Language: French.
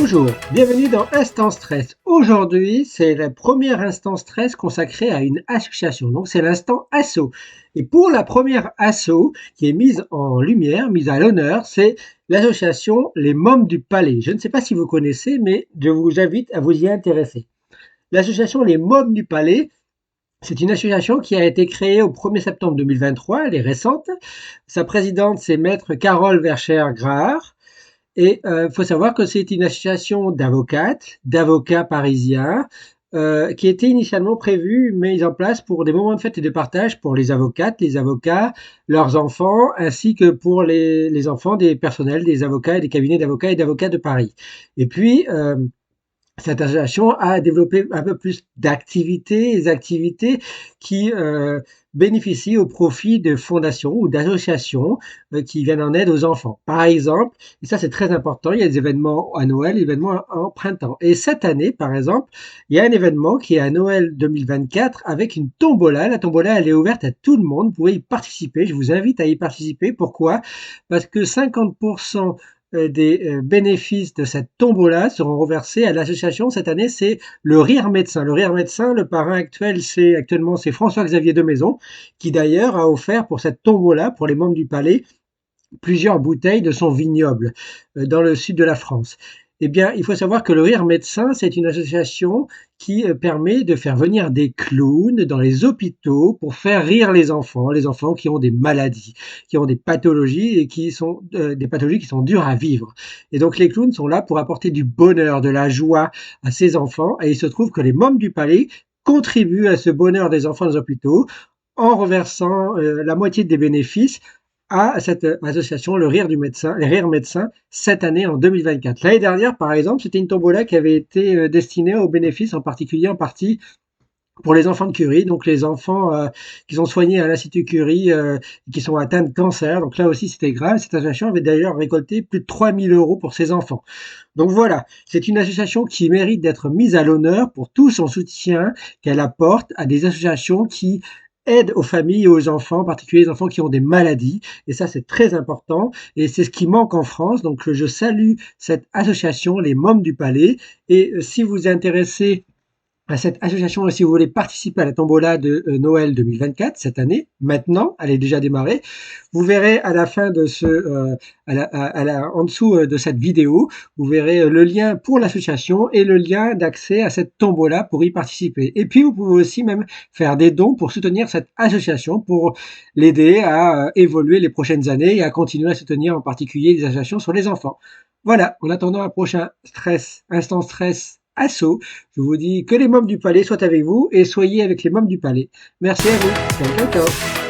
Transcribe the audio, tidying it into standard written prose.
Bonjour, bienvenue dans Instant Stress. Aujourd'hui, c'est la première Instant Stress consacrée à une association. Donc, c'est l'instant asso. Et pour la première asso qui est mise en lumière, mise à l'honneur, c'est l'association Les Mômes du Palais. Je ne sais pas si vous connaissez, mais je vous invite à vous y intéresser. L'association Les Mômes du Palais, c'est une association qui a été créée au 1er septembre 2023, elle est récente. Sa présidente, c'est Maître Carole Vercher-Grahar. Et il faut savoir que c'est une association d'avocats parisiens, qui était initialement prévue, mise en place pour des moments de fête et de partage pour les avocates, les avocats, leurs enfants, ainsi que pour les enfants des personnels des avocats et des cabinets d'avocats et d'avocats de Paris. Et puis, cette association a développé un peu plus d'activités, des activités qui bénéficient au profit de fondations ou d'associations qui viennent en aide aux enfants. Par exemple, et ça c'est très important, il y a des événements à Noël, des événements en printemps. Et cette année, par exemple, il y a un événement qui est à Noël 2024 avec une tombola. La tombola, elle est ouverte à tout le monde, vous pouvez y participer, je vous invite à y participer. Pourquoi? Parce que 50% des bénéfices de cette tombola seront reversés à l'association. Cette année, c'est le Rire Médecin. Le Rire Médecin, le parrain actuel, c'est François-Xavier de Maison, qui d'ailleurs a offert pour cette tombola, pour les membres du Palais, plusieurs bouteilles de son vignoble dans le sud de la France. Eh bien, il faut savoir que le Rire Médecin, c'est une association qui permet de faire venir des clowns dans les hôpitaux pour faire rire les enfants qui ont des maladies, qui ont des pathologies et qui sont des pathologies qui sont dures à vivre. Et donc les clowns sont là pour apporter du bonheur, de la joie à ces enfants. Et il se trouve que les membres du Palais contribuent à ce bonheur des enfants dans les hôpitaux en reversant la moitié des bénéfices à cette association, le Rire Médecin, cette année en 2024. L'année dernière, par exemple, c'était une tombola qui avait été destinée aux bénéfices, en particulier en partie pour les enfants de Curie, donc les enfants qui sont soignés à l'Institut Curie et qui sont atteints de cancer. Donc là aussi, c'était grave. Cette association avait d'ailleurs récolté plus de 3 000 € pour ces enfants. Donc voilà, c'est une association qui mérite d'être mise à l'honneur pour tout son soutien qu'elle apporte à des associations qui aide aux familles et aux enfants, en particulier les enfants qui ont des maladies. Et ça, c'est très important. Et c'est ce qui manque en France. Donc, je salue cette association, les Mômes du Palais. Et si vous êtes intéressé à cette association, si vous voulez participer à la tombola de Noël 2024 cette année, maintenant, elle est déjà démarrée. Vous verrez à la fin de en dessous de cette vidéo, vous verrez le lien pour l'association et le lien d'accès à cette tombola pour y participer. Et puis, vous pouvez aussi même faire des dons pour soutenir cette association, pour l'aider à évoluer les prochaines années et à continuer à soutenir en particulier les associations sur les enfants. Voilà, en attendant un prochain instant stress asso, je vous dis que les Mômes du Palais soient avec vous et soyez avec les Mômes du Palais. Merci à vous. Ciao, ciao, ciao.